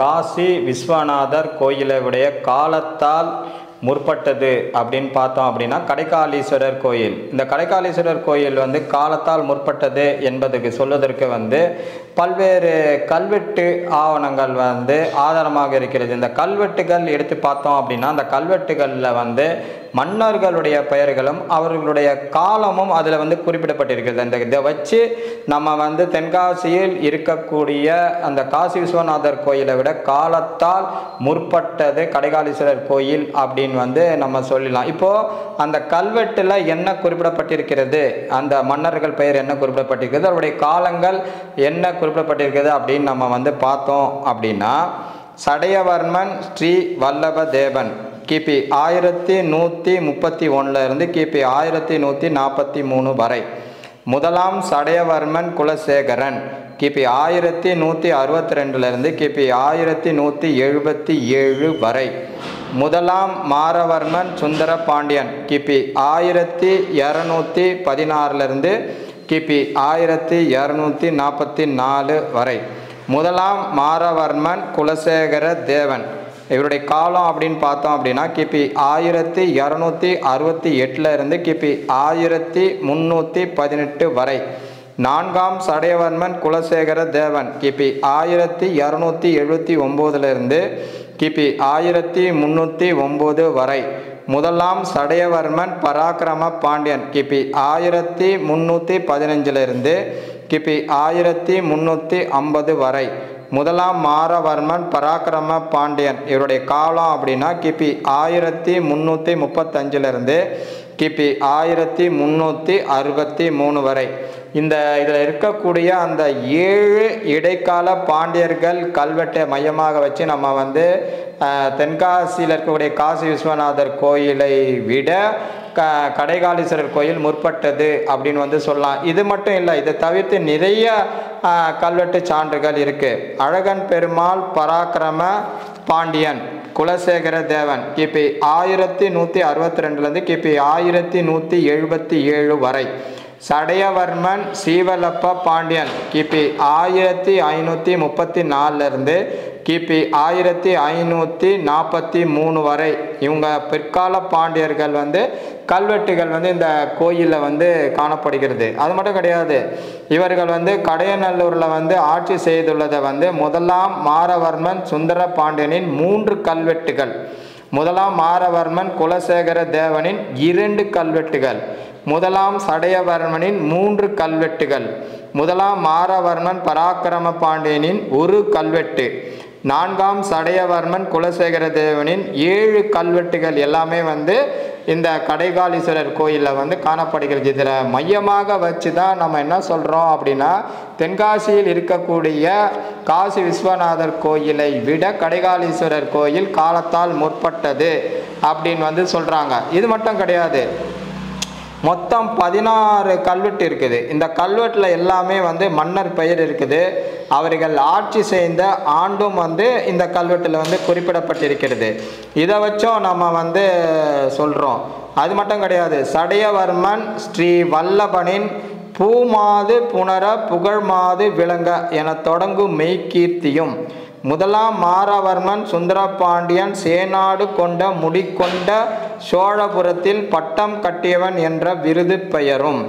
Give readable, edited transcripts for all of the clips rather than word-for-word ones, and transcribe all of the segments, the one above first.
காசி விஸ்வநாதர் கோயிலுடைய காலத்தால் முற்பட்டது அப்படின்னு பார்த்தோம் அப்படின்னா கடைக்காலீஸ்வரர் கோயில். இந்த கடைக்காலீஸ்வரர் கோயில் வந்து காலத்தால் முற்பட்டது என்பதுக்கு சொல்வதற்கு வந்து பல்வேறு கல்வெட்டு ஆவணங்கள் வந்து ஆதாரமாக இருக்கிறது. இந்த கல்வெட்டுகள் எடுத்து பார்த்தோம் அப்படின்னா அந்த கல்வெட்டுகளில் வந்து மன்னர்களுடைய பெயர்களும் அவர்களுடைய காலமும் அதில் வந்து குறிப்பிடப்பட்டிருக்கிறது. அந்த இதை வச்சு நம்ம வந்து தென்காசியில் இருக்கக்கூடிய அந்த காசி விஸ்வநாதர் கோயிலை விட காலத்தால் முற்பட்டது கடைக்காலீஸ்வரர் கோயில் அப்படின்னு வந்து நம்ம சொல்லலாம். இப்போ அந்த கல்வெட்டில் என்ன குறிப்பிடப்பட்டிருக்கிறது, அந்த மன்னர்கள் பெயர் என்ன குறிப்பிடப்பட்டிருக்கிறது, அவருடைய காலங்கள் என்ன குறிப்பிடப்பட்டிருக்கிறது அப்படின்னு நம்ம வந்து பார்த்தோம் அப்படின்னா சடையவர்மன் ஸ்ரீ வல்லப தேவன் கிபி 1131 இருந்து கிபி 1143 வரை. முதலாம் சடையவர்மன் குலசேகரன் கிபி 1162 இருந்து கிபி 1177 வரை. முதலாம் மாரவர்மன் சுந்தர பாண்டியன் கிபி 1216 இருந்து கிபி 1244 வரை. முதலாம் மாரவர்மன் குலசேகர தேவன் இவருடைய காலம் அப்படின்னு பார்த்தோம் அப்படின்னா கிபி 1268 இருந்து கிபி 1318 வரை. நான்காம் சடையவர்மன் குலசேகர தேவன் கிபி 1279 இருந்து கிபி 1309 வரை. முதலாம் சடையவர்மன் பராக்கிரம பாண்டியன் கிபி 1315 இருந்து கிபி 1350 வரை. முதலாம் மாரவர்மன் பராக்கிரம பாண்டியன் இவருடைய காலம் அப்படின்னா கிபி 1335 இருந்து கிபி 1363 வரை. இதில் இருக்கக்கூடிய அந்த 7 இடைக்கால பாண்டியர்கள் கல்வெட்டை மையமாக வச்சு நம்ம வந்து தென்காசியில் இருக்கக்கூடிய காசி விஸ்வநாதர் கோயிலை விட கடைக்காலீஸ்வரர் கோயில் முற்பட்டது அப்படின்னு வந்து சொல்லலாம். இது மட்டும் இல்லை, இதை தவிர்த்து நிறைய கல்வெட்டு சான்றுகள் இருக்கு. அழகன் பெருமாள் பராக்கிரம பாண்டியன் குலசேகர தேவன் கிபி 1162 கிபி 1177 வரை. சடையவர்மன் சீவலப்ப பாண்டியன் கிபி 1534 இருந்து கிபி 1543 வரை. இவங்க பிற்கால பாண்டியர்கள் வந்து கல்வெட்டுகள் வந்து இந்த கோயிலில் வந்து காணப்படுகிறது. அது மட்டும் கிடையாது, இவர்கள் வந்து கடையநல்லூரில் வந்து ஆட்சி செய்துள்ளதை வந்து முதலாம் மாரவர்மன் சுந்தர பாண்டியனின் 3 கல்வெட்டுகள், முதலாம் மாரவர்மன் குலசேகர தேவனின் 2 கல்வெட்டுகள், முதலாம் சடையவர்மனின் 3 கல்வெட்டுகள், முதலாம் மாரவர்மன் பராக்கிரம பாண்டியனின் 1 கல்வெட்டு, நான்காம் சடையவர்மன் குலசேகர தேவனின் 7 கல்வெட்டுகள் எல்லாமே வந்து இந்த கடைக்காலீஸ்வரர் கோயிலில் வந்து காணப்படுகிறது. இதில் மையமாக வச்சு தான் நம்ம என்ன சொல்கிறோம் அப்படின்னா தென்காசியில் இருக்கக்கூடிய காசி விஸ்வநாதர் கோயிலை விட கடைக்காலீஸ்வரர் கோயில் காலத்தால் முற்பட்டது அப்படின்னு வந்து சொல்கிறாங்க. இது மட்டும் கிடையாது, மொத்தம் 16 கல்வெட்டு இருக்குது. இந்த கல்வெட்டில் எல்லாமே வந்து மன்னர் பெயர் இருக்குது. அவர்கள் ஆட்சி செய்த ஆண்டும் வந்து இந்த கல்வெட்டில் வந்து குறிப்பிடப்பட்டிருக்கிறது. இதை வச்சும் நம்ம வந்து சொல்கிறோம். அது மட்டும் கிடையாது, சடையவர்மன் ஸ்ரீ வல்லபனின் பூமாது புனர புகழ்மாது விளங்க என தொடங்கும் மெய்கீர்த்தியும், முதலாம் மாரவர்மன் சுந்தர பாண்டியன் சேநாடு கொண்ட முடிக்கொண்ட சோழபுரத்தில் பட்டம் கட்டியவன் என்ற விருது பெயரும்,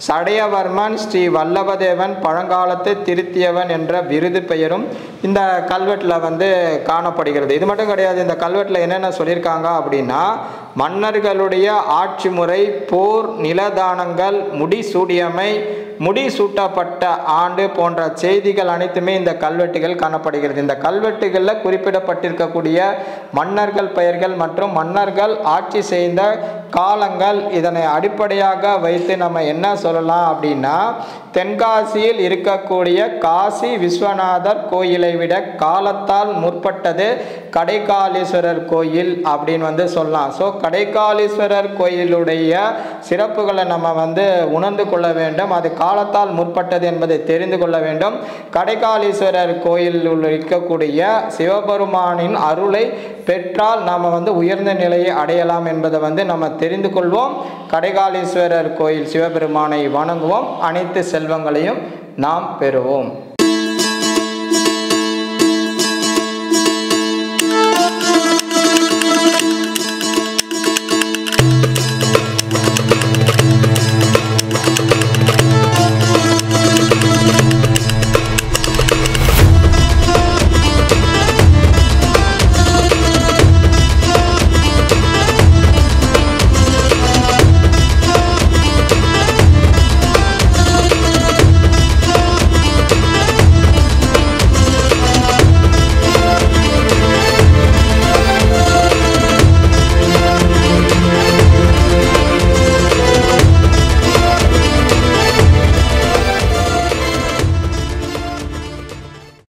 சடையவர்மன் ஸ்ரீ வல்லபதேவன் பழங்காலத்தை திருத்தியவன் என்ற விருது பெயரும் இந்த கல்வெட்டில் வந்து காணப்படுகிறது. இது மட்டும் கிடையாது, இந்த கல்வெட்டில் என்னென்ன சொல்லியிருக்காங்க அப்படின்னா மன்னர்களுடைய ஆட்சி முறை, போர், நிலதானங்கள், முடிசூடியமை, முடிசூட்டப்பட்ட ஆண்டு போன்ற செய்திகள் அனைத்துமே இந்த கல்வெட்டுகள் காணப்படுகிறது. இந்த கல்வெட்டுகளில் குறிப்பிடப்பட்டிருக்கக்கூடிய மன்னர்கள் பெயர்கள் மற்றும் மன்னர்கள் ஆட்சி செய்த காலங்கள், இதனை அடிப்படையாக வைத்து நம்ம என்ன சொல்லலாம் அப்படின்னா தென்காசியில் இருக்கக்கூடிய காசி விஸ்வநாதர் கோயிலை விட காலத்தால் முற்பட்டது கடைக்காலீஸ்வரர் கோயில் அப்படின்னு வந்து சொல்லலாம். ஸோ கடைக்காலீஸ்வரர் கோயிலுடைய சிறப்புகளை நம்ம வந்து உணர்ந்து கொள்ள வேண்டும். அது காலத்தால் முற்பட்டது என்பதை தெரிந்து கொள்ள வேண்டும். கடைக்காலீஸ்வரர் கோயிலில் இருக்கக்கூடிய சிவபெருமானின் அருளை பெற்றால் நாம் வந்து உயர்ந்த நிலையை அடையலாம் என்பதை வந்து நம்ம தெரிந்து கொள்வோம். கடைக்காலீஸ்வரர் கோயில் சிவபெருமானை வணங்குவோம். அனைத்து செல்வங்களையும் நாம் பெறுவோம்.